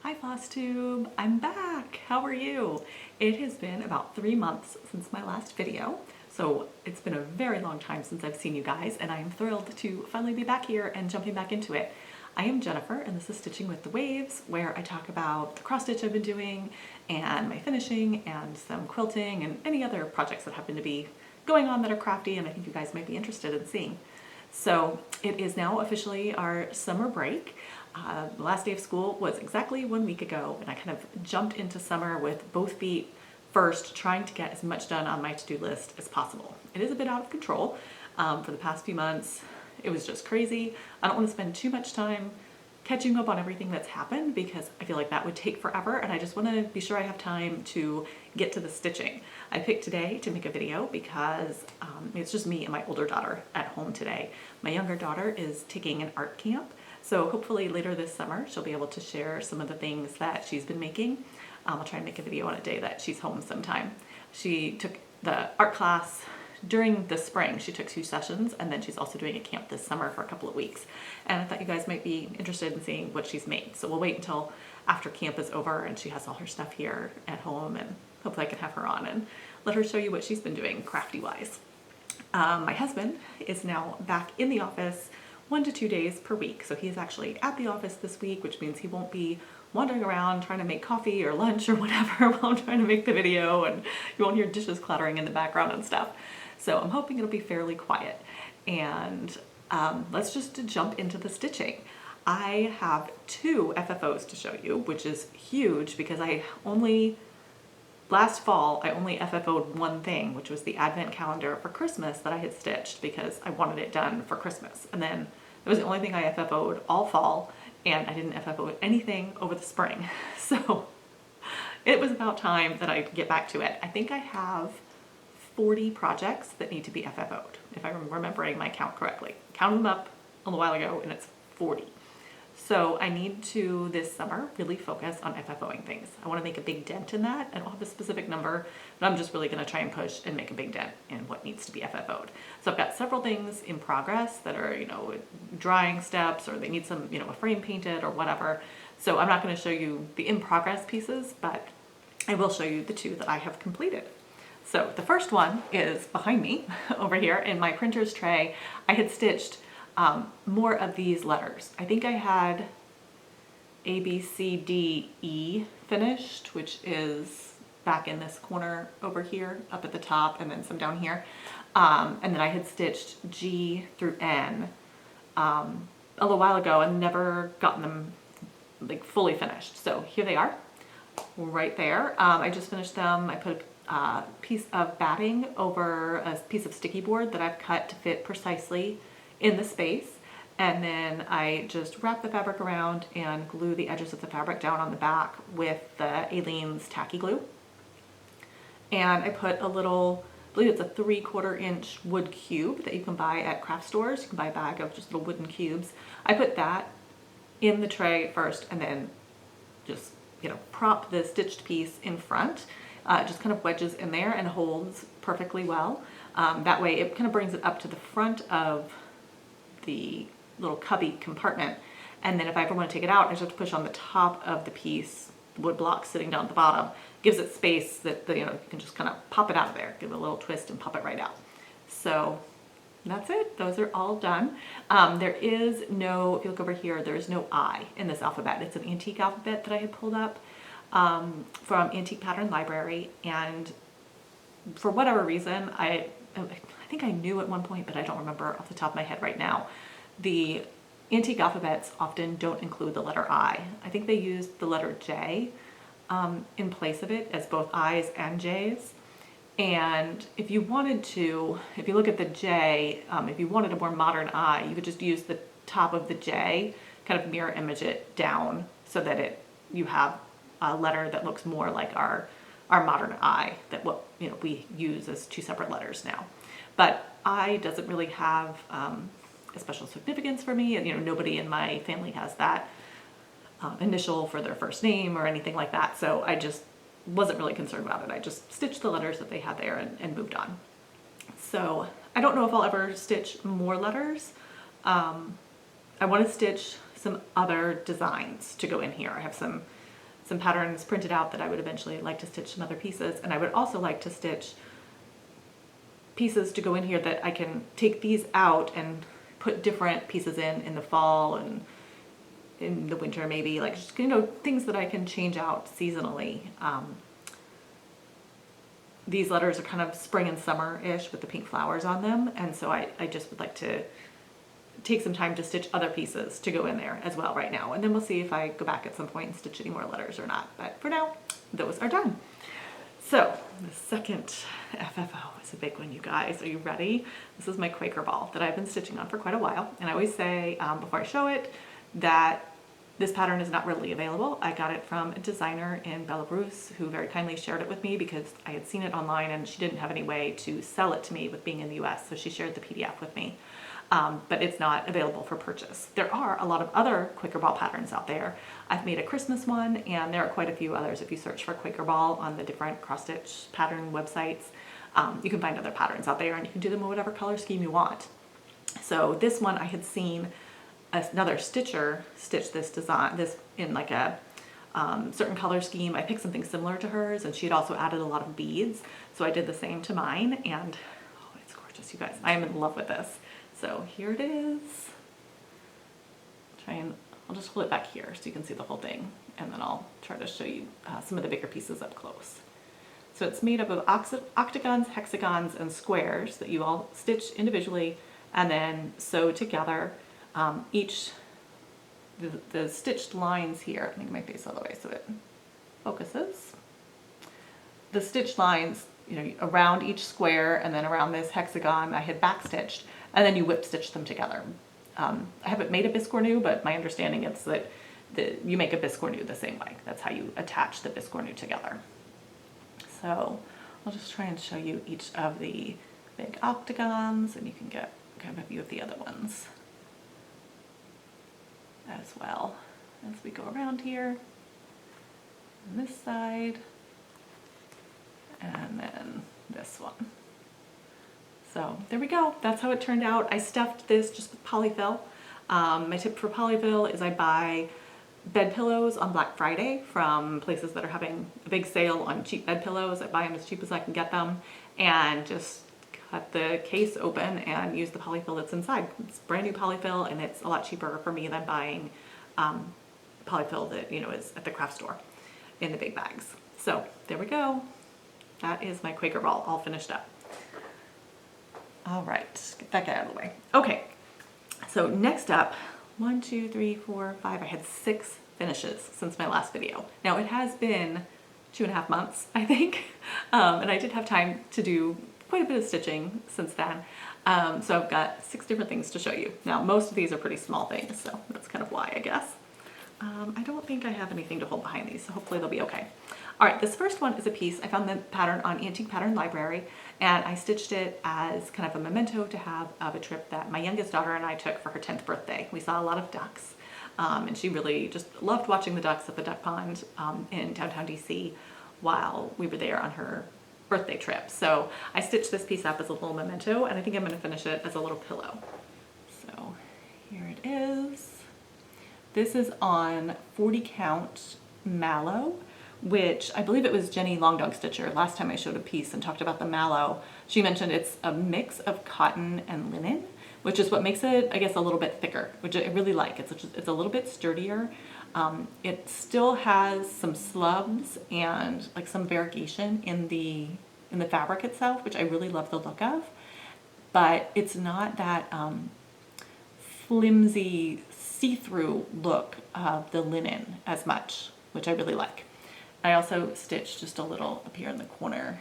Hi Flosstube, I'm back. How are you? It has been about 3 months since my last video, so it's been a very long time since I've seen you guys, and I am thrilled to finally be back here and jumping back into it. I am Jennifer, and this is Stitching with the Waves, where I talk about the cross stitch I've been doing, and my finishing, and some quilting, and any other projects that happen to be going on that are crafty, and I think you guys might be interested in seeing. So it is now officially our summer break. The last day of school was exactly 1 week ago, and I kind of jumped into summer with both feet first, trying to get as much done on my to-do list as possible. It is a bit out of control. For the past few months, it was just crazy. I don't want to spend too much time catching up on everything that's happened because I feel like that would take forever, and I just want to be sure I have time to get to the stitching. I picked today to make a video because it's just me and my older daughter at home today. My younger daughter is taking an art camp, so hopefully later this summer she'll be able to share some of the things that she's been making. I'll try and make a video on a day that she's home sometime. She took the art class during the spring. She took 2 sessions, and then she's also doing a camp this summer for a couple of weeks. And I thought you guys might be interested in seeing what she's made. So we'll wait until after camp is over and she has all her stuff here at home, and hopefully I can have her on and let her show you what she's been doing crafty-wise. My husband is now back in the office 1 to 2 days per week. So he's actually at the office this week, which means he won't be wandering around trying to make coffee or lunch or whatever while I'm trying to make the video, and you won't hear dishes clattering in the background and stuff. So I'm hoping it'll be fairly quiet. And let's just jump into the stitching. I have 2 FFOs to show you, which is huge because last fall I only FFO'd one thing, which was the advent calendar for Christmas that I had stitched because I wanted it done for Christmas. And then it was the only thing I FFO'd all fall, and I didn't FFO anything over the spring. So it was about time that I get back to it. I think I have 40 projects that need to be FFO'd, if I'm remembering my count correctly. Counted them up a little while ago, and it's 40. So I need to, this summer, really focus on FFOing things. I want to make a big dent in that. I don't have a specific number, but I'm just really going to try and push and make a big dent in what needs to be FFO'd. So I've got several things in progress that are, drying steps, or they need some, a frame painted or whatever. So I'm not going to show you the in progress pieces, but I will show you the 2 that I have completed. So the first one is behind me over here in my printer's tray. I had stitched more of these letters. I think I had A, B, C, D, E finished, which is back in this corner over here, up at the top, and then some down here. And then I had stitched G through N a little while ago and never gotten them fully finished. So here they are, right there. I just finished them. I put a piece of batting over a piece of sticky board that I've cut to fit precisely in the space, and then I just wrap the fabric around and glue the edges of the fabric down on the back with the Aleene's tacky glue. And I put a little, I believe it's a 3/4 inch wood cube that you can buy at craft stores. You can buy a bag of just little wooden cubes. I put that in the tray first, and then just prop the stitched piece in front. It just kind of wedges in there and holds perfectly well. That way it kind of brings it up to the front of the little cubby compartment, and then if I ever want to take it out, I just have to push on the top of the piece, the wood block sitting down at the bottom. Gives it space that you can just kind of pop it out of there, give it a little twist and pop it right out. So that's it. Those are all done. There is no, if you look over here, there is no I in this alphabet. It's an antique alphabet that I had pulled up from Antique Pattern Library, and for whatever reason, I think I knew at one point, but I don't remember off the top of my head right now. The antique alphabets often don't include the letter I. I think they used the letter J in place of it as both I's and J's. And if you wanted to, if you look at the J, if you wanted a more modern I, you could just use the top of the J, kind of mirror image it down so that you have a letter that looks more like our modern I, that we use as 2 separate letters now. But I doesn't really have a special significance for me. Nobody in my family has that initial for their first name or anything like that. So I just wasn't really concerned about it. I just stitched the letters that they had there and moved on. So I don't know if I'll ever stitch more letters. I want to stitch some other designs to go in here. I have some some patterns printed out that I would eventually like to stitch some other pieces. And I would also like to stitch pieces to go in here that I can take these out and put different pieces in the fall and in the winter, maybe, like, just, you know, things that I can change out seasonally. These letters are kind of spring and summer-ish with the pink flowers on them, and so I just would like to take some time to stitch other pieces to go in there as well right now. And then we'll see if I go back at some point and stitch any more letters or not. But for now, those are done. So the second FFO is a big one, you guys. Are you ready? This is my Quaker ball that I've been stitching on for quite a while. And I always say, before I show it, that this pattern is not readily available. I got it from a designer in Belarus who very kindly shared it with me because I had seen it online and she didn't have any way to sell it to me with being in the US, so she shared the PDF with me. But it's not available for purchase. There are a lot of other Quaker ball patterns out there. I've made a Christmas one, and there are quite a few others. If you search for Quaker ball on the different cross-stitch pattern websites, you can find other patterns out there, and you can do them in whatever color scheme you want. So this one, I had seen another stitcher stitch this design, this in like a certain color scheme. I picked something similar to hers, and she had also added a lot of beads. So I did the same to mine, and oh, it's gorgeous, you guys. I am in love with this. So here it is. I'll just hold it back here so you can see the whole thing, and then I'll try to show you some of the bigger pieces up close. So it's made up of octagons, hexagons, and squares that you all stitch individually and then sew together. The stitched lines here, I think my face all the way so it focuses. The stitched lines, you know, around each square and then around this hexagon I had backstitched, and then you whip stitch them together. I haven't made a biscornu, but my understanding is that you make a biscornu the same way. That's how you attach the biscornu together. So I'll just try and show you each of the big octagons, and you can get kind of a view of the other ones as well as we go around here on this side, and then this one. So there we go. That's how it turned out. I stuffed this just with polyfill. My tip for polyfill is I buy bed pillows on Black Friday from places that are having a big sale on cheap bed pillows. I buy them as cheap as I can get them and just cut the case open and use the polyfill that's inside. It's brand new polyfill, and it's a lot cheaper for me than buying polyfill that, you know, is at the craft store in the big bags. So there we go. That is my Quaker ball all finished up. All right, get that guy out of the way. Okay, so next up, 1, 2, 3, 4, 5. I had 6 finishes since my last video. Now it has been 2.5 months, I think, and I did have time to do quite a bit of stitching since then. So I've got 6 different things to show you. Now most of these are pretty small things, so that's kind of why, I guess. I don't think I have anything to hold behind these, so hopefully they'll be okay. All right, this first one is a piece. I found the pattern on Antique Pattern Library, and I stitched it as kind of a memento to have of a trip that my youngest daughter and I took for her 10th birthday. We saw a lot of ducks, and she really just loved watching the ducks at the duck pond in downtown DC while we were there on her birthday trip. So I stitched this piece up as a little memento, and I think I'm going to finish it as a little pillow. So here it is. This is on 40 count mallow, which I believe it was Jenny Long Dog Stitcher. Last time I showed a piece and talked about the mallow, she mentioned it's a mix of cotton and linen, which is what makes it, I guess, a little bit thicker, which I really like. It's a little bit sturdier. It still has some slubs and like some variegation in the fabric itself, which I really love the look of, but it's not that flimsy see-through look of the linen as much, which I really like. I also stitched just a little up here in the corner,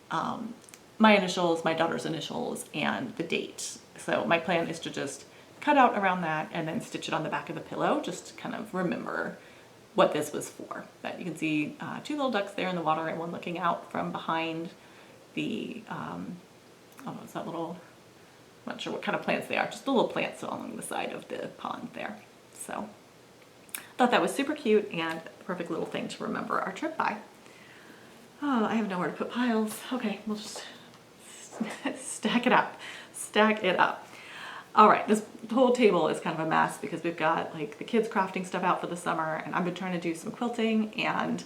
my initials, my daughter's initials, and the date. So my plan is to just cut out around that and then stitch it on the back of the pillow, just to kind of remember what this was for. But you can see 2 little ducks there in the water and one looking out from behind the, oh, is that little, I'm not sure what kind of plants they are, just the little plants along the side of the pond there. So thought that was super cute and a perfect little thing to remember our trip by. Oh, I have nowhere to put piles. Okay, we'll just stack it up. Stack it up. All right, this whole table is kind of a mess because we've got like the kids crafting stuff out for the summer, and I've been trying to do some quilting, and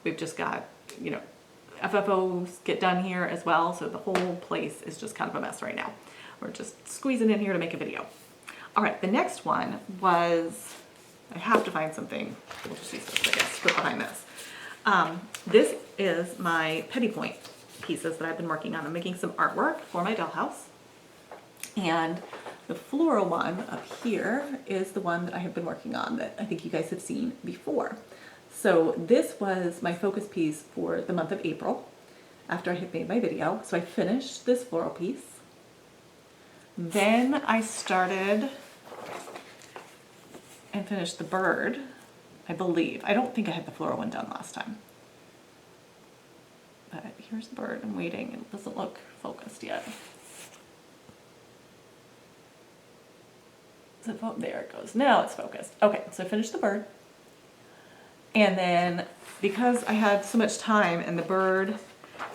we've just got, you know, FFOs get done here as well, so the whole place is just kind of a mess right now. We're just squeezing in here to make a video. All right, the next one was, I have to find something, we'll just use this, I guess, put behind this. This is my petty point pieces that I've been working on. I'm making some artwork for my dollhouse. And the floral one up here is the one that I have been working on that I think you guys have seen before. So this was my focus piece for the month of April after I had made my video. So I finished this floral piece. Then I started and finished the bird, I believe. I don't think I had the floral one done last time. But here's the bird. I'm waiting. It doesn't look focused yet. There it goes. Now it's focused. Okay, so I finished the bird. And then because I had so much time, and the bird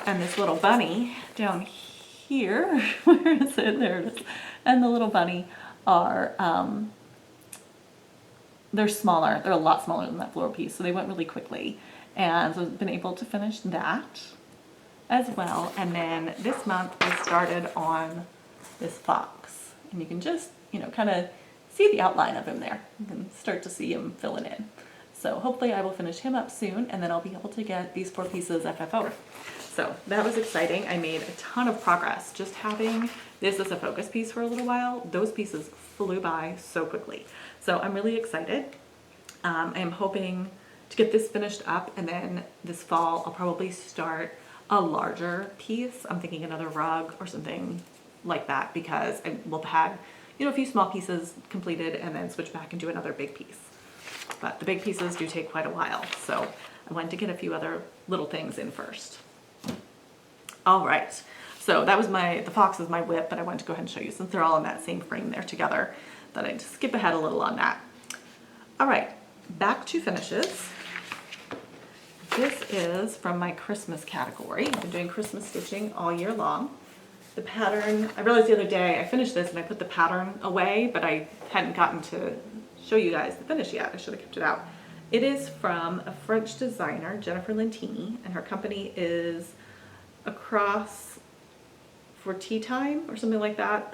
and this little bunny down here, where is it? There it is. And the little bunny are, they're smaller. They're a lot smaller than that floral piece, so they went really quickly. And so I've been able to finish that as well. And then this month I started on this fox. And you can just, you know, kind of see the outline of him there. You can start to see him filling in. So hopefully I will finish him up soon, and then I'll be able to get these 4 pieces FFO. So that was exciting. I made a ton of progress just having this as a focus piece for a little while. Those pieces flew by so quickly. So I'm really excited. I'm hoping to get this finished up, and then this fall I'll probably start a larger piece. I'm thinking another rug or something like that, because I will have had, you know, a few small pieces completed and then switch back and do another big piece. But the big pieces do take quite a while, so I wanted to get a few other little things in first. All right, so that was the fox is my whip, but I wanted to go ahead and show you since they're all in that same frame there together, that I'd skip ahead a little on that. All right, back to finishes. This is from my Christmas category. I've been doing Christmas stitching all year long. The pattern, I realized the other day I finished this and I put the pattern away, but I hadn't gotten to show you guys the finish yet. I should have kept it out. It is from a French designer, Jennifer Lentini, and her company is Across for Tea Time or something like that.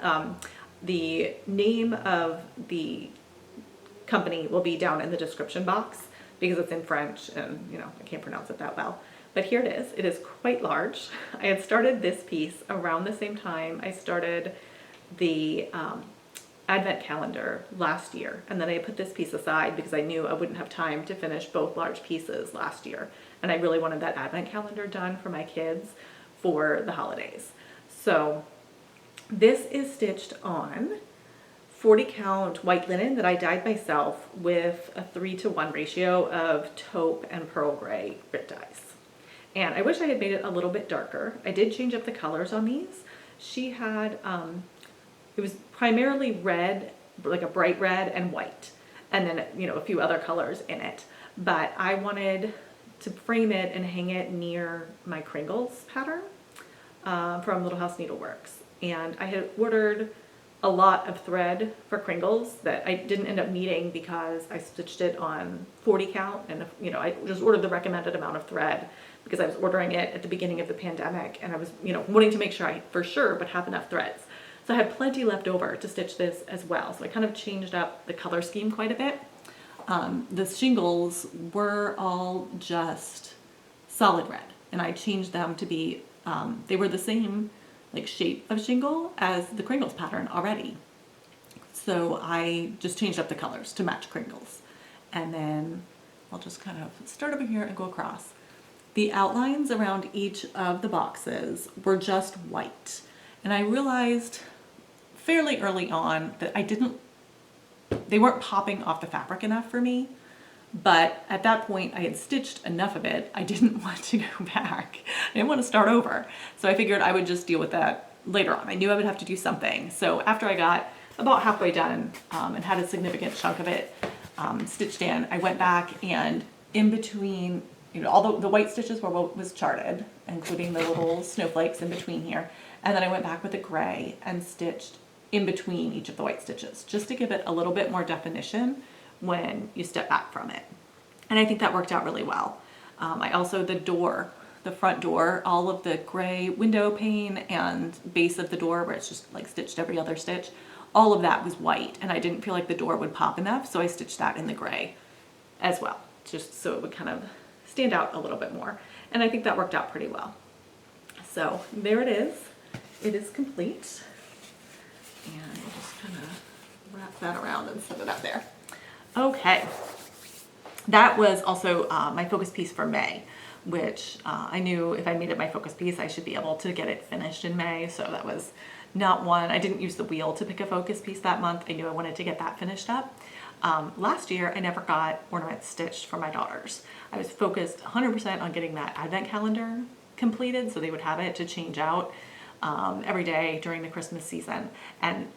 The name of the company will be down in the description box because it's in French and, you know, I can't pronounce it that well. But here it is. It is quite large. I had started this piece around the same time I started the advent calendar last year, and then I put this piece aside because I knew I wouldn't have time to finish both large pieces last year, and I really wanted that advent calendar done for my kids for the holidays. So this is stitched on 40 count white linen that I dyed myself with a 3-to-1 ratio of taupe and pearl gray grit dyes. And I wish I had made it a little bit darker. I did change up the colors on these. She had, it was primarily red, like a bright red and white, and then, you know, a few other colors in it. But I wanted to frame it and hang it near my Kringles pattern from Little House Needleworks. And I had ordered a lot of thread for Kringles that I didn't end up needing because I stitched it on 40 count, and, you know, I just ordered the recommended amount of thread because I was ordering it at the beginning of the pandemic, and I was, you know, wanting to make sure I for sure would have enough threads. So I had plenty left over to stitch this as well. So I kind of changed up the color scheme quite a bit. The shingles were all just solid red, and I changed them to be, they were the same like shape of shingle as the Kringles pattern already. So I just changed up the colors to match Kringles. And then I'll just kind of start over here and go across. The outlines around each of the boxes were just white. And I realized fairly early on that they weren't popping off the fabric enough for me. But at that point I had stitched enough of it, I didn't want to go back. I didn't want to start over. So I figured I would just deal with that later on. I knew I would have to do something. So after I got about halfway done and had a significant chunk of it stitched in, I went back and in between, you know, all the white stitches were what was charted, including the little snowflakes in between here. And then I went back with the gray and stitched in between each of the white stitches, just to give it a little bit more definition when you step back from it. And I think that worked out really well. I also, the front door, all of the gray window pane and base of the door where it's just like stitched every other stitch, all of that was white, and I didn't feel like the door would pop enough, so I stitched that in the gray as well, just so it would kind of stand out a little bit more. And I think that worked out pretty well. So there it is. It is complete. And I'll just kind of wrap that around and set it up there. Okay. That was also my focus piece for May, which I knew if I made it my focus piece, I should be able to get it finished in May. So that was not one. I didn't use the wheel to pick a focus piece that month. I knew I wanted to get that finished up. Last year, I never got ornaments stitched for my daughters. I was focused 100% on getting that advent calendar completed so they would have it to change out every day during the Christmas season. And,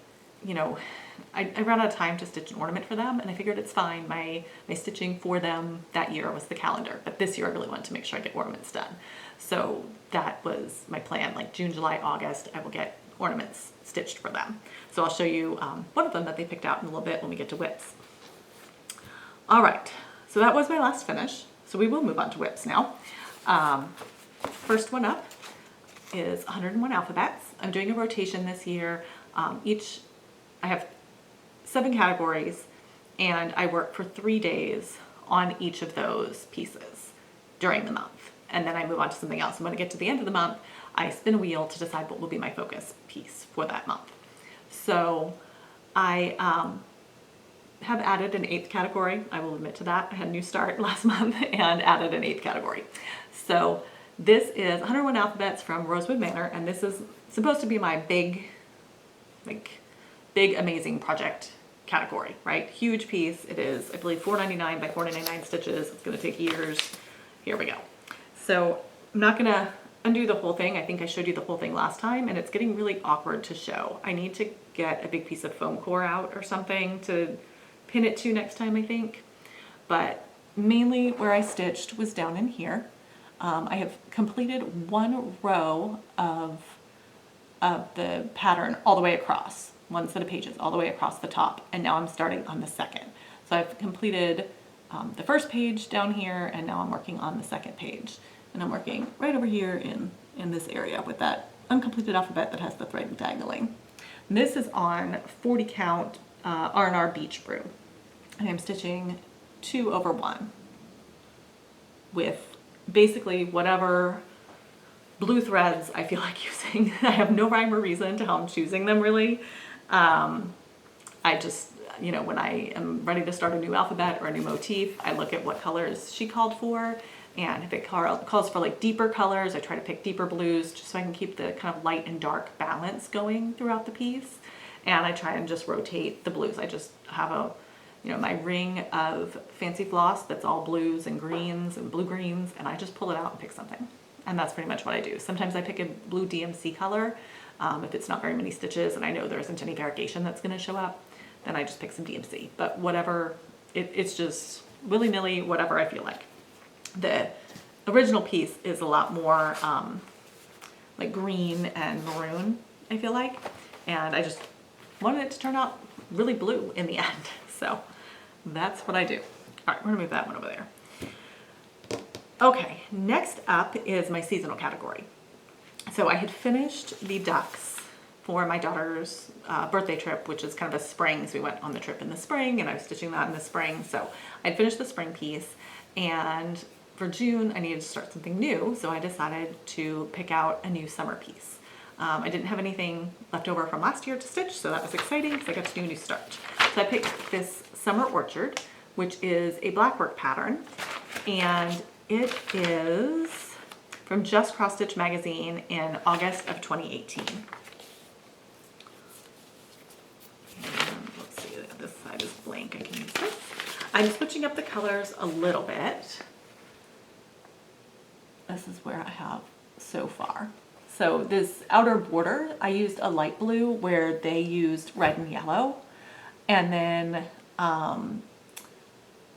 you know, I ran out of time to stitch an ornament for them, and I figured it's fine. My stitching for them that year was the calendar, but this year I really wanted to make sure I get ornaments done. So that was my plan, like June, July, August, I will get ornaments stitched for them. So I'll show you one of them that they picked out in a little bit when we get to whips. All right, so that was my last finish. So we will move on to whips now. First one up is 101 alphabets. I'm doing a rotation this year. I have 7 categories, and I work for 3 days on each of those pieces during the month. And then I move on to something else. And when I get to the end of the month, I spin a wheel to decide what will be my focus piece for that month. So I have added an 8th category. I will admit to that. I had a new start last month and added an 8th category. So this is 101 alphabets from Rosewood Manor, and this is supposed to be my big amazing project category, right? Huge piece. It is, I believe, $4.99 by $4.99 stitches. It's going to take years. Here we go. So I'm not going to undo the whole thing. I think I showed you the whole thing last time, and it's getting really awkward to show. I need to get a big piece of foam core out or something to pin it to next time, I think. But mainly where I stitched was down in here. I have completed 1 row of the pattern all the way across, 1 set of pages all the way across the top, and now I'm starting on the second. So I've completed the first page down here, and now I'm working on the second page. And I'm working right over here in this area with that uncompleted alphabet that has the thread diagonally. And this is on 40 count R&R Beach Brew. And I'm stitching 2 over 1 with basically whatever blue threads I feel like using. I have no rhyme or reason to how I'm choosing them, really. I just, you know, when I am ready to start a new alphabet or a new motif, I look at what colors she called for, and if it calls for like deeper colors, I try to pick deeper blues just so I can keep the kind of light and dark balance going throughout the piece. And I try and just rotate the blues. I just have my ring of fancy floss that's all blues and greens and blue greens, and I just pull it out and pick something. And that's pretty much what I do. Sometimes I pick a blue DMC color if it's not very many stitches and I know there isn't any variegation that's going to show up, then I just pick some DMC. But whatever, it's just willy-nilly, whatever I feel like. The original piece is a lot more like green and maroon, I feel like, and I just wanted it to turn out really blue in the end. So that's what I do. All right, we're gonna move that one over there. Okay, next up is my seasonal category. So I had finished the ducks for my daughter's birthday trip, which is kind of a spring. So we went on the trip in the spring and I was stitching that in the spring. So I'd finished the spring piece, and for June I needed to start something new. So I decided to pick out a new summer piece. I didn't have anything left over from last year to stitch, so that was exciting because I got to do a new start. So I picked this Summer Orchard, which is a blackwork pattern, and it is from Just Cross Stitch magazine in August of 2018. And let's see, this side is blank, I can use this. I'm switching up the colors a little bit. This is where I have so far. So this outer border, I used a light blue where they used red and yellow. And then I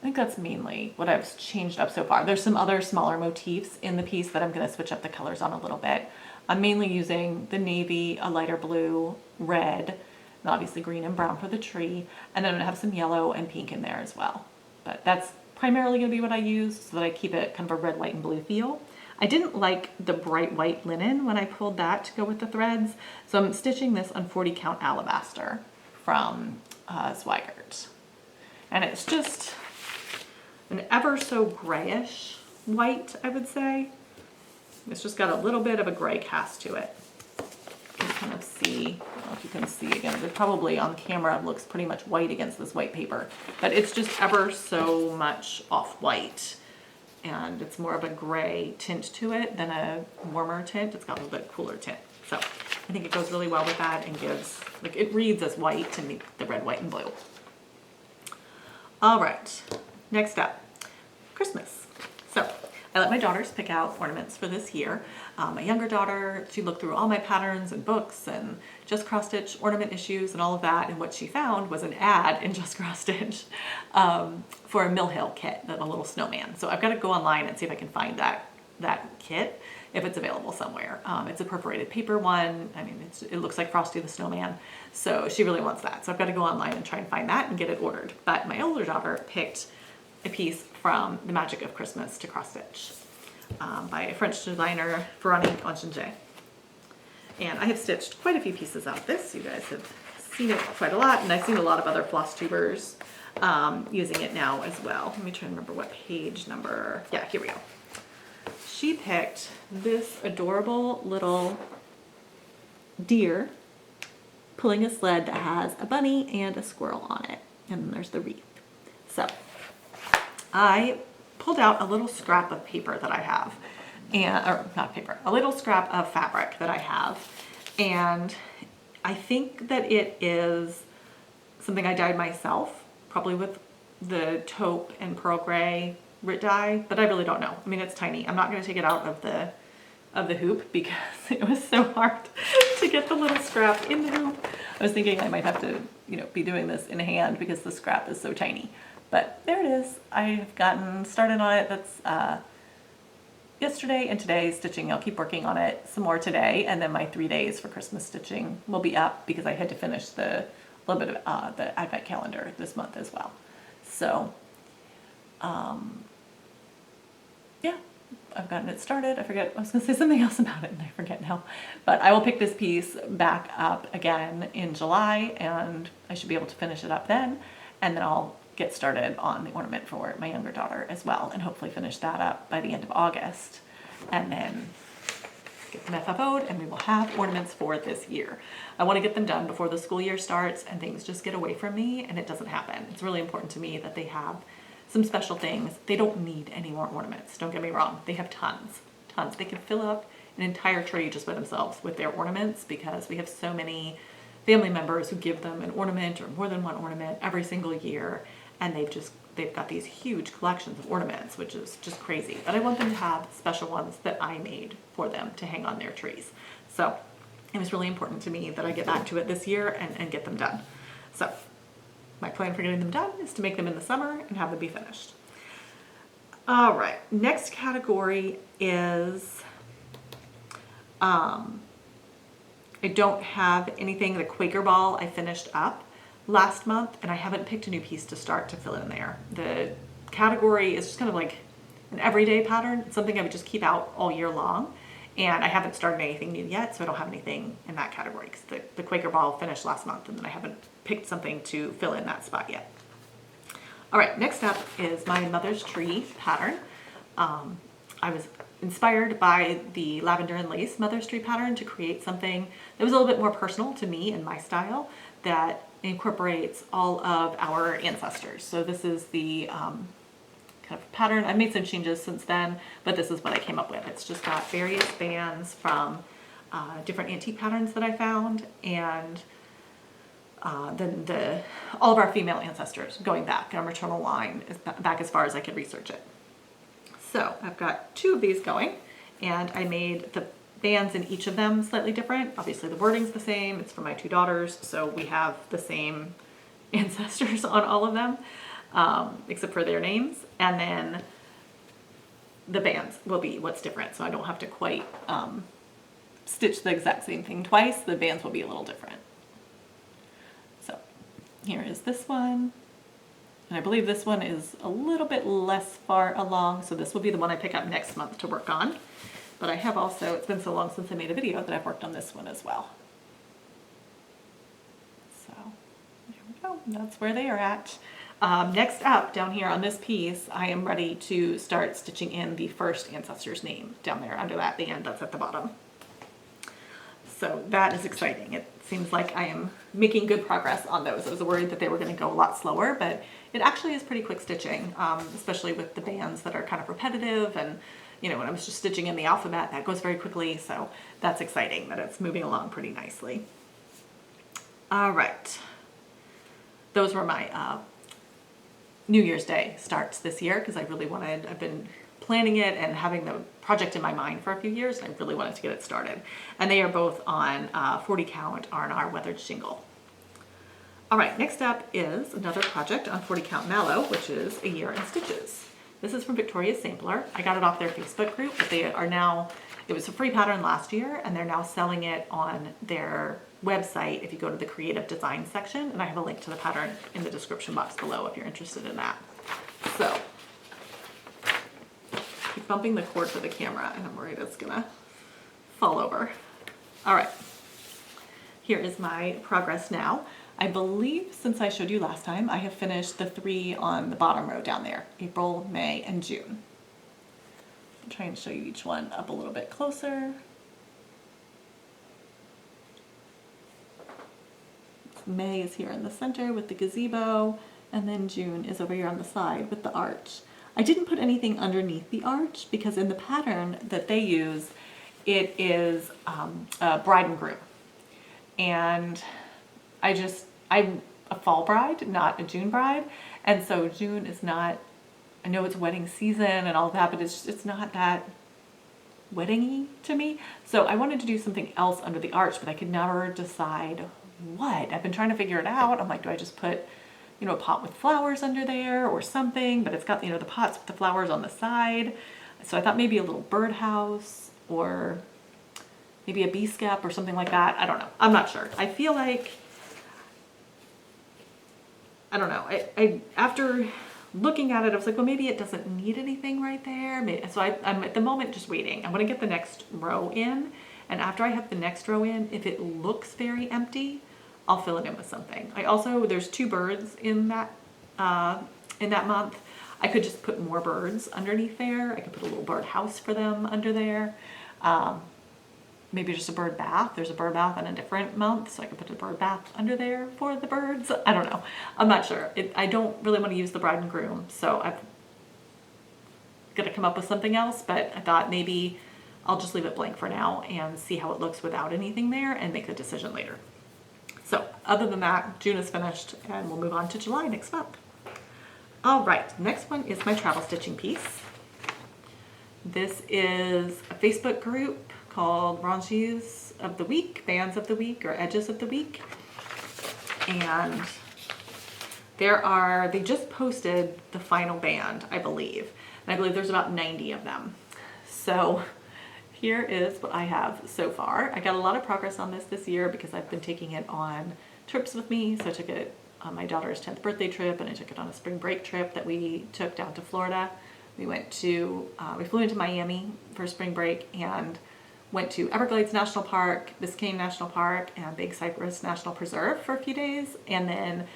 think that's mainly what I've changed up so far. There's some other smaller motifs in the piece that I'm going to switch up the colors on a little bit. I'm mainly using the navy, a lighter blue, red, and and obviously green and brown for the tree, and then I'm gonna have some yellow and pink in there as well. But that's primarily gonna be what I use so that I keep it kind of a red, white, and blue feel. I didn't like the bright white linen when I pulled that to go with the threads, so I'm stitching this on 40 count alabaster from Zweigart. And it's just an ever so grayish white, I would say. It's just got a little bit of a gray cast to it. You can kind of see, I don't know if you can see again, it probably on camera looks pretty much white against this white paper, but it's just ever so much off-white. And it's more of a gray tint to it than a warmer tint. It's got a little bit cooler tint. So I think it goes really well with that and gives, like, it reads as white to me, the red, white, and blue. All right, next up, Christmas. So I let my daughters pick out ornaments for this year. My younger daughter, she looked through all my patterns and books and Just Cross Stitch ornament issues and all of that, and what she found was an ad in Just Cross Stitch for a Mill Hill kit, a little snowman. So I've got to go online and see if I can find that kit, if it's available somewhere. It's a perforated paper one. I mean, it looks like Frosty the Snowman, so she really wants that. So I've got to go online and try and find that and get it ordered. But my older daughter picked a piece from The Magic of Christmas to Cross Stitch by French designer Veronique Onchinger. And I have stitched quite a few pieces out of this. You guys have seen it quite a lot, and I've seen a lot of other Flosstubers using it now as well. Let me try and remember what page number. Yeah, here we go. She picked this adorable little deer pulling a sled that has a bunny and a squirrel on it. And then there's the wreath. So I pulled out a little scrap of paper that I have, or not paper, a little scrap of fabric that I have, and I think that it is something I dyed myself, probably with the taupe and pearl gray Rit dye, but I really don't know. I mean, it's tiny. I'm not going to take it out of the hoop because it was so hard to get the little scrap in the hoop. I was thinking I might have to, be doing this in hand because the scrap is so tiny. But there it is. I've gotten started on it. That's yesterday and today stitching. I'll keep working on it some more today, and then my 3 days for Christmas stitching will be up because I had to finish the little bit of the Advent calendar this month as well. So, yeah, I've gotten it started. I forget, I was going to say something else about it and I forget now. But I will pick this piece back up again in July, and I should be able to finish it up then, and then I'll get started on the ornament for my younger daughter as well, and hopefully finish that up by the end of August, and then get them FFO'd, and we will have ornaments for this year. I want to get them done before the school year starts and things just get away from me and it doesn't happen. It's really important to me that they have some special things. They don't need any more ornaments, don't get me wrong. They have tons. They can fill up an entire tree just by themselves with their ornaments, because we have so many family members who give them an ornament or more than one ornament every single year, and they've got these huge collections of ornaments, which is just crazy. But I want them to have special ones that I made for them to hang on their trees. So it was really important to me that I get back to it this year and get them done. So my plan for getting them done is to make them in the summer and have them be finished. All right, next category is, I don't have anything. The Quaker ball I finished up last month, and I haven't picked a new piece to start to fill in there. The category is just kind of like an everyday pattern. It's something I would just keep out all year long, and I haven't started anything new yet, so I don't have anything in that category because the Quaker ball finished last month, and then I haven't picked something to fill in that spot yet. All right, next up is my Mother's Tree pattern. I was inspired by the lavender and lace Mother's Tree pattern to create something that was a little bit more personal to me and my style, that incorporates all of our ancestors. So this is the kind of pattern. I've made some changes since then, but this is what I came up with. It's just got various bands from different antique patterns that I found, and then all of our female ancestors going back. Our maternal line is back as far as I could research it. So I've got 2 of these going, and I made the bands in each of them slightly different. Obviously the wording's the same. It's for my 2 daughters, so we have the same ancestors on all of them, except for their names. And then the bands will be what's different, so I don't have to quite stitch the exact same thing twice. The bands will be a little different. Here is this one. And I believe this one is a little bit less far along, so this will be the one I pick up next month to work on. But I have also, it's been so long since I made a video that I've worked on this one as well. So there we go, that's where they are at. Next up, down here on this piece, I am ready to start stitching in the first ancestor's name down there under that band that's at the bottom. So that is exciting. It seems like I am making good progress on those. I was worried that they were going to go a lot slower, but it actually is pretty quick stitching, especially with the bands that are kind of repetitive. And, you know, when I was just stitching in the alphabet, that goes very quickly. So that's exciting that it's moving along pretty nicely. All right. Those were my New Year's Day starts this year because I really wanted, I've been planning it and having the project in my mind for a few years, and I really wanted to get it started. And they are both on 40 count R&R weathered shingle. All right, next up is another project on 40 count mallow, which is A Year in Stitches. This is from Victoria's Sampler. I got it off their Facebook group, but they are now, it was a free pattern last year, and they're now selling it on their website if you go to the creative design section, and I have a link to the pattern in the description box below if you're interested in that. So, keep bumping the cord for the camera and I'm worried it's gonna fall over. All right, here is my progress now. I believe since I showed you last time, I have finished the 3 on the bottom row down there, April, May, and June. I'm trying to show you each one up a little bit closer. May is here in the center with the gazebo, and then June is over here on the side with the arch. I didn't put anything underneath the arch because in the pattern that they use, it is a bride and groom. And I'm a fall bride, not a June bride. And so June is not, I know it's wedding season and all that, but it's not that wedding-y to me. So I wanted to do something else under the arch, but I could never decide what. I've been trying to figure it out. I'm like, do I just put, you know, a pot with flowers under there or something? But it's got, you know, the pots with the flowers on the side. So I thought maybe a little birdhouse or maybe a bee skep or something like that. I don't know. I'm not sure. I feel like, I don't know. I after looking at it, I was like, well, maybe it doesn't need anything right there. So I'm at the moment just waiting. I want to get the next row in. And after I have the next row in, if it looks very empty, I'll fill it in with something. I also, there's 2 birds in that month. I could just put more birds underneath there. I could put a little bird house for them under there. Maybe just a bird bath. There's a bird bath in a different month, so I could put a bird bath under there for the birds. I don't know. I'm not sure. I don't really want to use the bride and groom, so I've got to come up with something else, but I thought maybe I'll just leave it blank for now and see how it looks without anything there and make the decision later. So other than that, June is finished and we'll move on to July next month. All right, next one is my travel stitching piece. This is a Facebook group called Ranges of the Week, Bands of the Week, or Edges of the Week. And they just posted the final band, I believe. And I believe there's about 90 of them. So here is what I have so far. I got a lot of progress on this year because I've been taking it on trips with me. So I took it on my daughter's 10th birthday trip, and I took it on a spring break trip that we took down to Florida. We flew into Miami for spring break and went to Everglades National Park, Biscayne National Park, and Big Cypress National Preserve for a few days. And then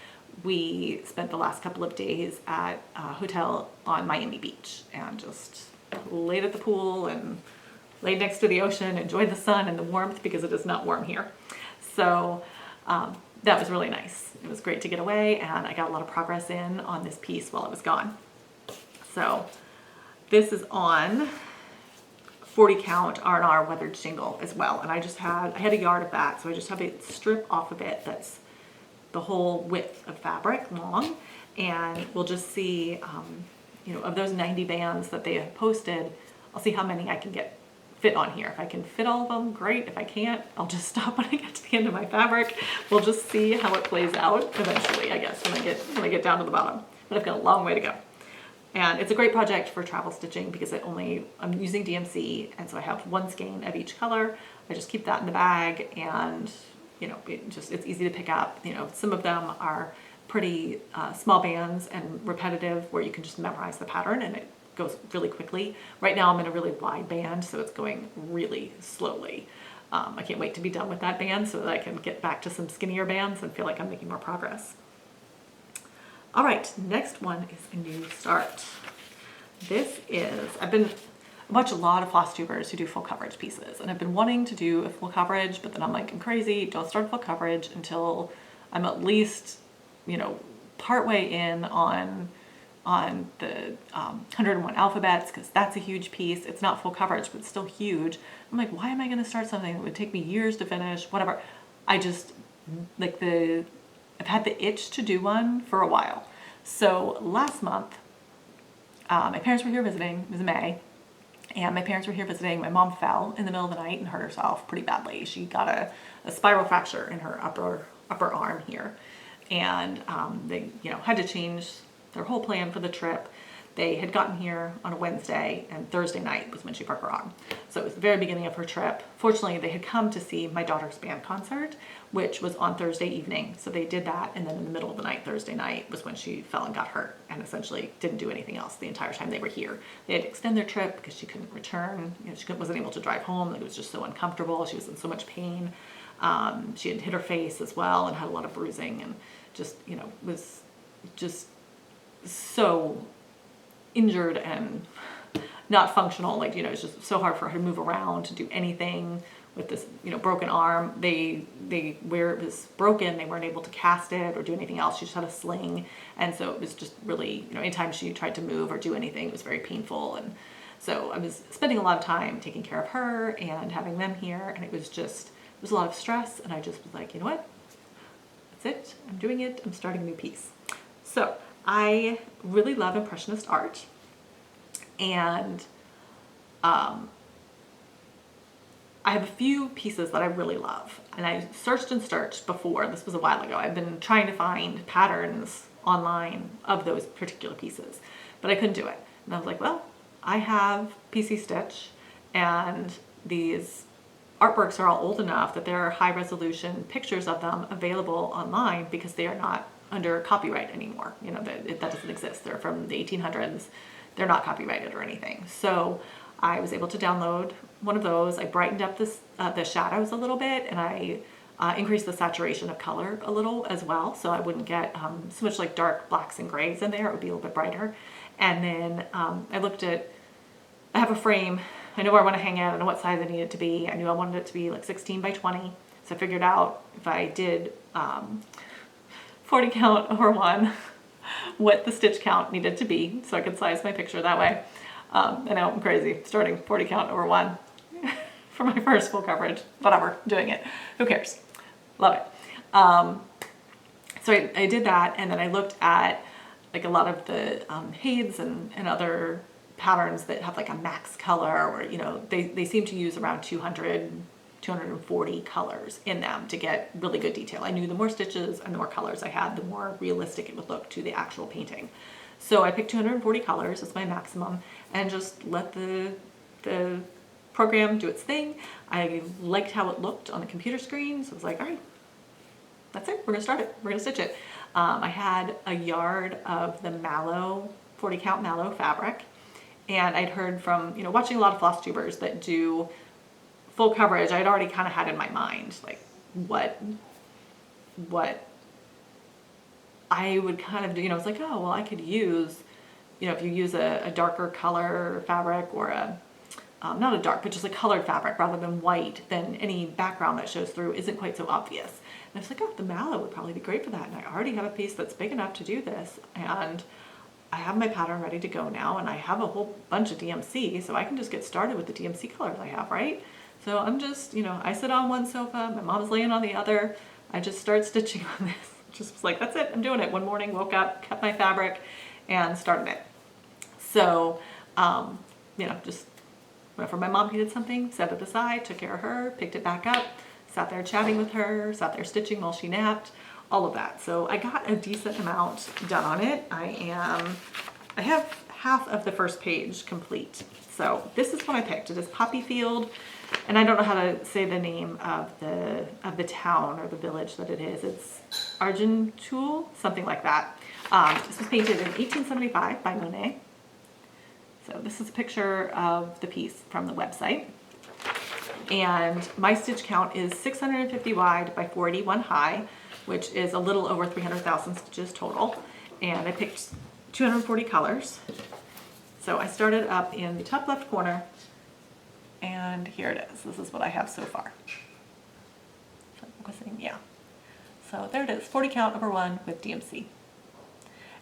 we spent the last couple of days at a hotel on Miami Beach and just laid at the pool and laid next to the ocean, enjoyed the sun and the warmth because it is not warm here. So that was really nice. It was great to get away, and I got a lot of progress in on this piece while I was gone. So this is on 40 count R&R weathered shingle as well. And I had a yard of that, so I just have it strip off of it that's the whole width of fabric long. And we'll just see, you know, of those 90 bands that they have posted, I'll see how many I can fit on here. If I can fit all of them, great. If I can't, I'll just stop when I get to the end of my fabric. We'll just see how it plays out eventually, I guess, when I get down to the bottom. But I've got a long way to go. And it's a great project for travel stitching because I'm using DMC, and so I have 1 skein of each color. I just keep that in the bag, and you know, it's easy to pick up. You know, some of them are pretty small bands and repetitive where you can just memorize the pattern and it goes really quickly. Right now I'm in a really wide band, so it's going really slowly. I can't wait to be done with that band so that I can get back to some skinnier bands and feel like I'm making more progress. All right, next one is a new start. I watch a lot of Flosstubers who do full coverage pieces, and I've been wanting to do a full coverage, but then I'm like, I'm crazy, don't start full coverage until I'm at least, partway in on the 101 alphabets, because that's a huge piece. It's not full coverage, but it's still huge. I'm like, why am I going to start something that would take me years to finish, whatever. I just, I've had the itch to do one for a while. So last month, my parents were here visiting, it was May, and my parents were here visiting. My mom fell in the middle of the night and hurt herself pretty badly. She got a spiral fracture in her upper arm here. And they had to change their whole plan for the trip. They had gotten here on a Wednesday, and Thursday night was when she broke her arm. So it was the very beginning of her trip. Fortunately, they had come to see my daughter's band concert, which was on Thursday evening. So they did that, and then in the middle of the night, Thursday night, was when she fell and got hurt, and essentially didn't do anything else the entire time they were here. They had to extend their trip because she couldn't return. She wasn't able to drive home. It was just so uncomfortable. She was in so much pain. She had hit her face as well and had a lot of bruising, and just, was just so injured and not functional. It's just so hard for her to move around, to do anything with this, broken arm. Where it was broken, they weren't able to cast it or do anything else. She just had a sling. And so it was just really, anytime she tried to move or do anything, it was very painful. And so I was spending a lot of time taking care of her and having them here. And it was a lot of stress. And I just was like, you know what? That's it. I'm doing it. I'm starting a new piece. So I really love Impressionist art, and I have a few pieces that I really love, and I searched and searched before. This was a while ago. I've been trying to find patterns online of those particular pieces, but I couldn't do it. And I was like, well, I have PC Stitch, and these artworks are all old enough that there are high resolution pictures of them available online because they are not under copyright anymore. That doesn't exist. They're from the 1800s. They're not copyrighted or anything. So I was able to download one of those. I brightened up the shadows a little bit, and I increased the saturation of color a little as well, so I wouldn't get so much like dark blacks and grays in there. It would be a little bit brighter. And then I have a frame. I know where I want to hang it. I know what size I need it to be. I knew I wanted it to be like 16 by 20. So I figured out if I did 40 count over 1, what the stitch count needed to be, so I could size my picture that way. I know I'm crazy, starting 40 count over 1 for my first full coverage. Whatever, doing it. Who cares? Love it. So I did that, and then I looked at a lot of the Hades and other patterns that have a max color, or they seem to use around 240 colors in them to get really good detail. I knew the more stitches and the more colors I had, the more realistic it would look to the actual painting. So I picked 240 colors as my maximum and just let the program do its thing. I liked how it looked on the computer screen, so I was like, all right, that's it, we're gonna start it, we're gonna stitch it. I had a yard of the mallow, 40 count mallow fabric, and I'd heard from, watching a lot of Flosstubers that do full coverage. I'd already kind of had in my mind what I would kind of do. It's like, oh well, I could use, if you use a darker color fabric, or not a dark, but just a colored fabric rather than white, then any background that shows through isn't quite so obvious. And I was like, oh, the mallow would probably be great for that, and I already have a piece that's big enough to do this, and I have my pattern ready to go now, and I have a whole bunch of DMC, so I can just get started with the DMC colors I have, right? So I'm just, I sit on one sofa, my mom's laying on the other, I just start stitching on this. Just was like, that's it, I'm doing it. One morning, woke up, cut my fabric, and started it. So, just whenever my mom needed something, set it aside, took care of her, picked it back up, sat there chatting with her, sat there stitching while she napped, all of that. So I got a decent amount done on it. I have half of the first page complete. So this is what I picked. It is Poppy Field, and I don't know how to say the name of the town or the village that it is. It's Argentoul, something like that. This was painted in 1875 by Monet. So this is a picture of the piece from the website. And my stitch count is 650 wide by 481 high, which is a little over 300,000 stitches total. And I picked 240 colors. So I started up in the top left corner, and here it is. This is what I have so far. Yeah. So there it is, 40 count over 1 with DMC.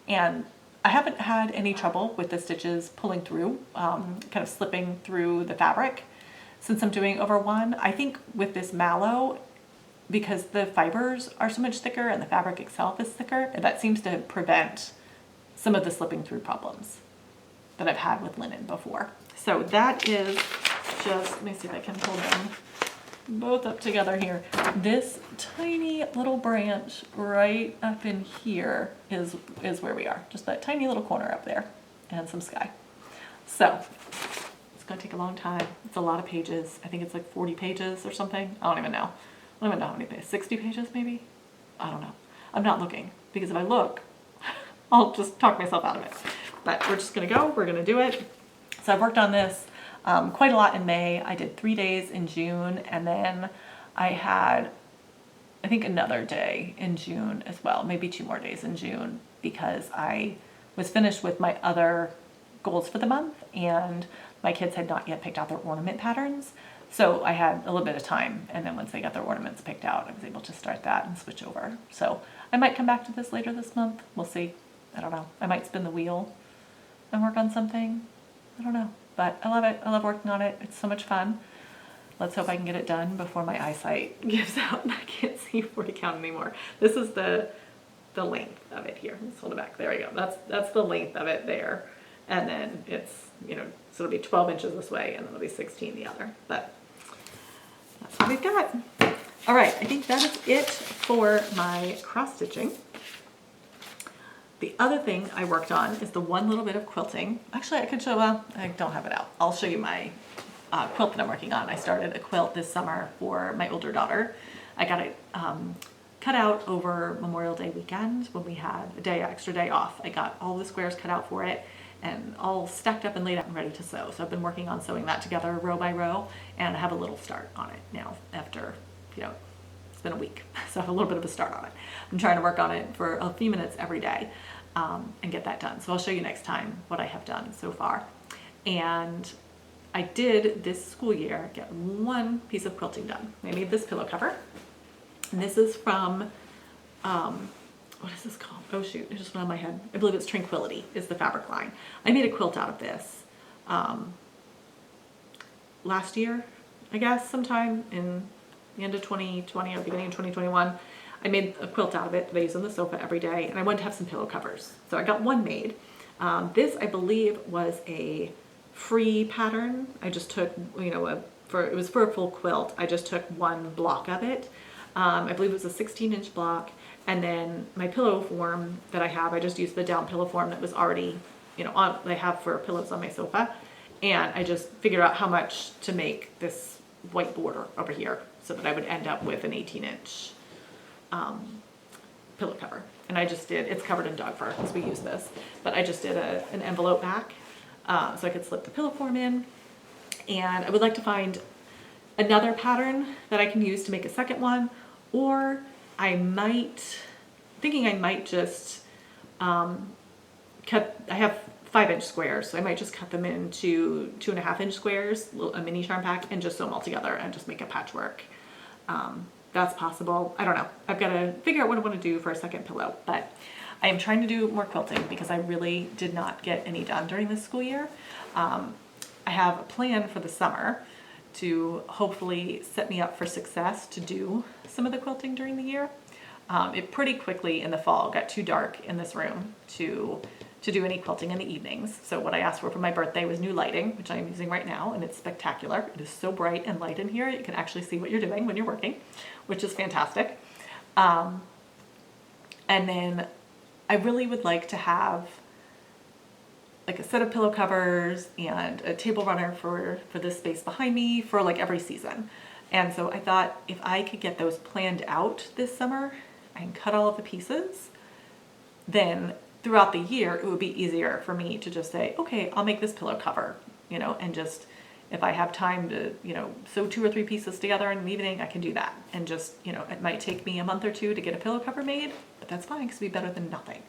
And I haven't had any trouble with the stitches pulling through, kind of slipping through the fabric since I'm doing over 1. I think with this mallow, because the fibers are so much thicker and the fabric itself is thicker, that seems to prevent some of the slipping through problems that I've had with linen before. So that is just, let me see if I can hold them both up together here. This tiny little branch right up in here is where we are. Just that tiny little corner up there and some sky. So it's gonna take a long time. It's a lot of pages. I think it's like 40 pages or something. I don't even know. I don't even know how many pages. 60 pages maybe? I don't know. I'm not looking, because if I look, I'll just talk myself out of it. But we're just gonna go, we're gonna do it. So I've worked on this quite a lot in May. I did 3 days in June, and then I had, I think, another day in June as well, maybe 2 more days in June, because I was finished with my other goals for the month, and my kids had not yet picked out their ornament patterns. So I had a little bit of time, and then once they got their ornaments picked out, I was able to start that and switch over. So I might come back to this later this month. We'll see. I don't know. I might spin the wheel and work on something. I don't know. But I love it. I love working on it. It's so much fun. Let's hope I can get it done before my eyesight gives out and I can't see 40 count anymore. This is the length of it here. Let's hold it back. There we go. That's the length of it there. And then it's, you know, so it'll be 12 inches this way, and then it'll be 16 the other. But that's what we've got. All right, I think that is it for my cross stitching. The other thing I worked on is the one little bit of quilting. Actually, I could show, well, I don't have it out. I'll show you my quilt that I'm working on. I started a quilt this summer for my older daughter. I got it cut out over Memorial Day weekend when we had a extra day off. I got all the squares cut out for it and all stacked up and laid out and ready to sew. So I've been working on sewing that together row by row, and I have a little start on it now after, you know, it's been a week. So I have a little bit of a start on it. I'm trying to work on it for a few minutes every day and get that done. So I'll show you next time what I have done so far. And I did this school year get one piece of quilting done. I made this pillow cover. And this is from, what is this called? Oh shoot, it just went on my head. I believe it's Tranquility is the fabric line. I made a quilt out of this last year, I guess, sometime in the end of 2020 or beginning of 2021. I made a quilt out of it that I use on the sofa every day, and I wanted to have some pillow covers. So I got one made. This, I believe, was a free pattern. I just took, you know, it was for a full quilt. I just took one block of it. I believe it was a 16-inch block. And then my pillow form that I have, I just used the down pillow form that was already, you know, I have for pillows on my sofa. And I just figured out how much to make this white border over here so that I would end up with an 18-inch pillow cover. And I just did, it's covered in dog fur because we use this, but I just did an envelope back so I could slip the pillow form in. And I would like to find another pattern that I can use to make a second one, or I might just cut, I have 5-inch squares, so I might just cut them into 2.5-inch squares, a mini charm pack, and just sew them all together and just make a patchwork. That's possible. I don't know. I've got to figure out what I want to do for a second pillow, but I am trying to do more quilting because I really did not get any done during this school year. I have a plan for the summer to hopefully set me up for success to do some of the quilting during the year. It pretty quickly in the fall got too dark in this room to do any quilting in the evenings. So what I asked for my birthday was new lighting, which I'm using right now, and it's spectacular. It is so bright and light in here. You can actually see what you're doing when you're working, which is fantastic. And then I really would like to have like a set of pillow covers and a table runner for this space behind me for like every season. And so I thought if I could get those planned out this summer and cut all of the pieces, then throughout the year, it would be easier for me to just say, okay, I'll make this pillow cover, and just, if I have time to, sew 2 or 3 pieces together in an evening, I can do that. And just, it might take me a month or 2 to get a pillow cover made, but that's fine because it'll be better than nothing.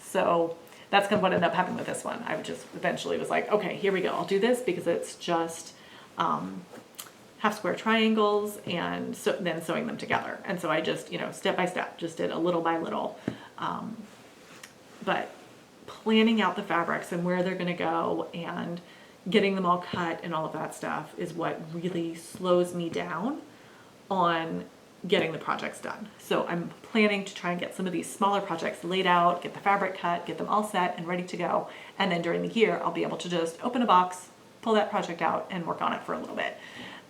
So that's kind of what ended up happening with this one. I just eventually was like, okay, here we go. I'll do this because it's just half square triangles and then sewing them together. And so I just, step by step, just did a little by little. But planning out the fabrics and where they're going to go and getting them all cut and all of that stuff is what really slows me down on getting the projects done. So I'm planning to try and get some of these smaller projects laid out, get the fabric cut, get them all set and ready to go. And then during the year, I'll be able to just open a box, pull that project out and work on it for a little bit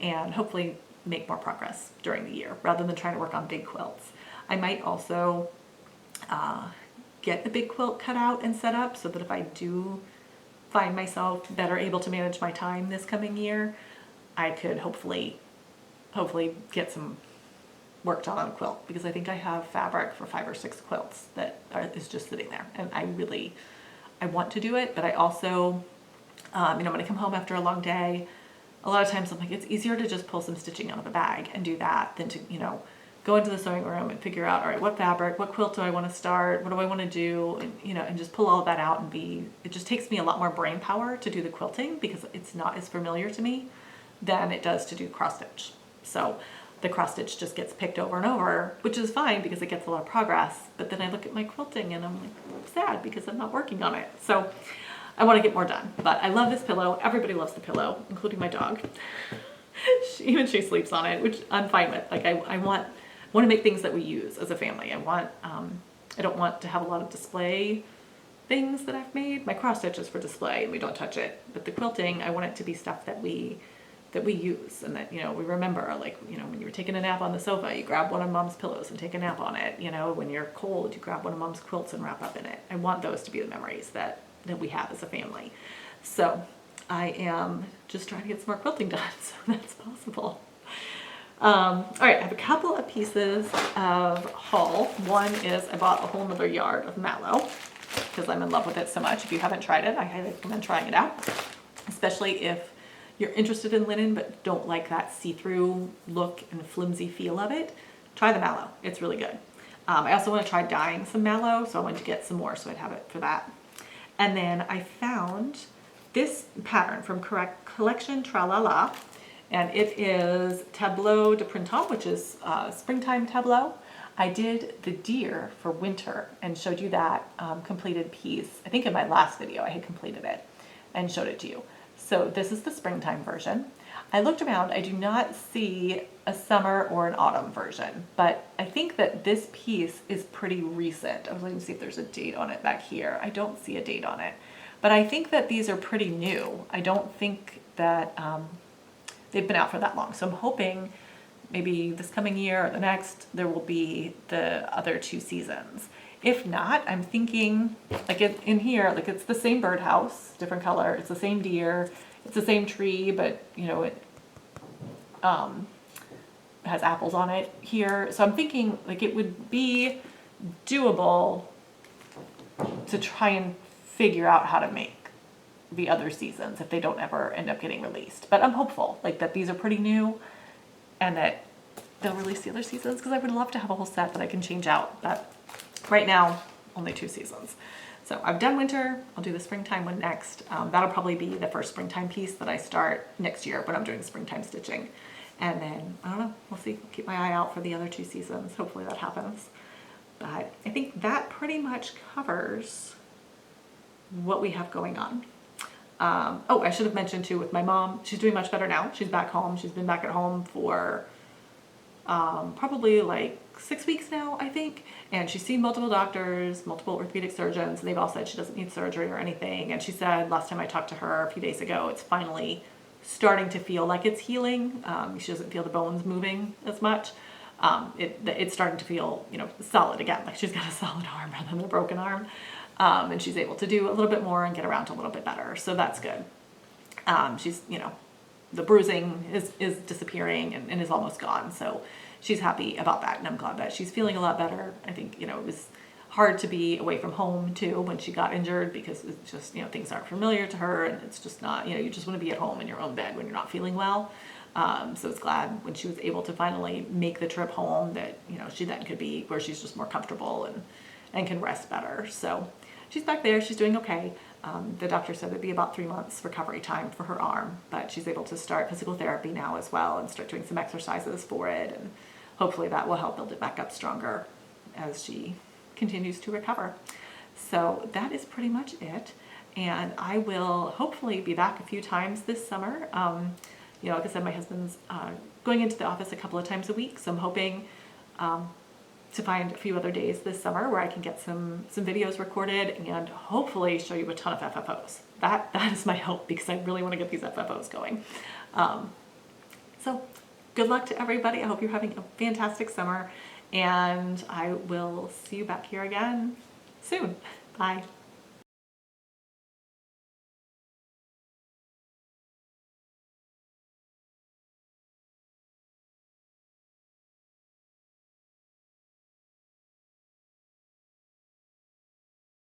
and hopefully make more progress during the year rather than trying to work on big quilts. I might also get the big quilt cut out and set up so that if I do find myself better able to manage my time this coming year, I could hopefully get some work done on a quilt, because I think I have fabric for 5 or 6 quilts that is just sitting there, and I want to do it, but I also, when I come home after a long day, a lot of times I'm like, it's easier to just pull some stitching out of the bag and do that than to, go into the sewing room and figure out, all right, what fabric, what quilt do I want to start, what do I want to do, and, and just pull all of that out it just takes me a lot more brain power to do the quilting because it's not as familiar to me than it does to do cross stitch. So the cross stitch just gets picked over and over, which is fine because it gets a lot of progress. But then I look at my quilting and I'm like, I'm sad because I'm not working on it. So I want to get more done. But I love this pillow. Everybody loves the pillow, including my dog. Even she sleeps on it, which I'm fine with. Like I want to make things that we use as a family. I don't want to have a lot of display things that I've made. My cross stitch is for display and we don't touch it. But the quilting, I want it to be stuff that we use and that, we remember, like, when you're taking a nap on the sofa, you grab one of mom's pillows and take a nap on it. When you're cold, you grab one of mom's quilts and wrap up in it. I want those to be the memories that we have as a family. So I am just trying to get some more quilting done so that's possible. All right, I have a couple of pieces of haul. One is I bought a whole nother yard of mallow because I'm in love with it so much. If you haven't tried it, I highly recommend trying it out, especially if you're interested in linen but don't like that see-through look and flimsy feel of it. Try the mallow. It's really good. I also want to try dyeing some mallow, so I wanted to get some more so I'd have it for that. And then I found this pattern from Collection Tralala, and it is Tableau de Printemps, which is springtime tableau. I did the deer for winter and showed you that completed piece. I think in my last video I had completed it and showed it to you. So this is the springtime version. I looked around, I do not see a summer or an autumn version, but I think that this piece is pretty recent. I was looking to see if there's a date on it back here. I don't see a date on it, but I think that these are pretty new. I don't think that they've been out for that long. So I'm hoping maybe this coming year or the next, there will be the other 2 seasons. If not, I'm thinking, like in here, like it's the same birdhouse, different color. It's the same deer. It's the same tree, but it has apples on it here. So I'm thinking like it would be doable to try and figure out how to make the other seasons if they don't ever end up getting released. But I'm hopeful like that these are pretty new and that they'll release the other seasons because I would love to have a whole set that I can change out. But right now, only 2 seasons. So I've done winter, I'll do the springtime one next. That'll probably be the first springtime piece that I start next year when I'm doing springtime stitching. And then, I don't know, we'll see. Keep my eye out for the other 2 seasons. Hopefully that happens. But I think that pretty much covers what we have going on. Oh, I should have mentioned too with my mom, she's doing much better now. She's back home. She's been back at home for probably like 6 weeks now, I think. And she's seen multiple doctors, multiple orthopedic surgeons, and they've all said she doesn't need surgery or anything. And she said last time I talked to her a few days ago, it's finally starting to feel like it's healing. She doesn't feel the bones moving as much. It's starting to feel, solid again, like she's got a solid arm rather than a broken arm. and she's able to do a little bit more and get around a little bit better. So that's good. She's, you know, the bruising is disappearing and is almost gone. So she's happy about that, and I'm glad that she's feeling a lot better. I think, you know, it was hard to be away from home too when she got injured, because it's just, you know, things aren't familiar to her, and it's just not, you know, you just want to be at home in your own bed when you're not feeling well. So I was glad when she was able to finally make the trip home that, you know, she then could be where she's just more comfortable and can rest better. So she's back there, she's doing okay. The doctor said it'd be about 3 months recovery time for her arm, but she's able to start physical therapy now as well and start doing some exercises for it, and hopefully that will help build it back up stronger as she continues to recover. So that is pretty much it, and I will hopefully be back a few times this summer. You know, like I said, my husband's going into the office a couple of times a week, so I'm hoping to find a few other days this summer where I can get some videos recorded and hopefully show you a ton of FFOs. That is my hope, because I really want to get these FFOs going. So good luck to everybody. I hope you're having a fantastic summer, and I will see you back here again soon. Bye.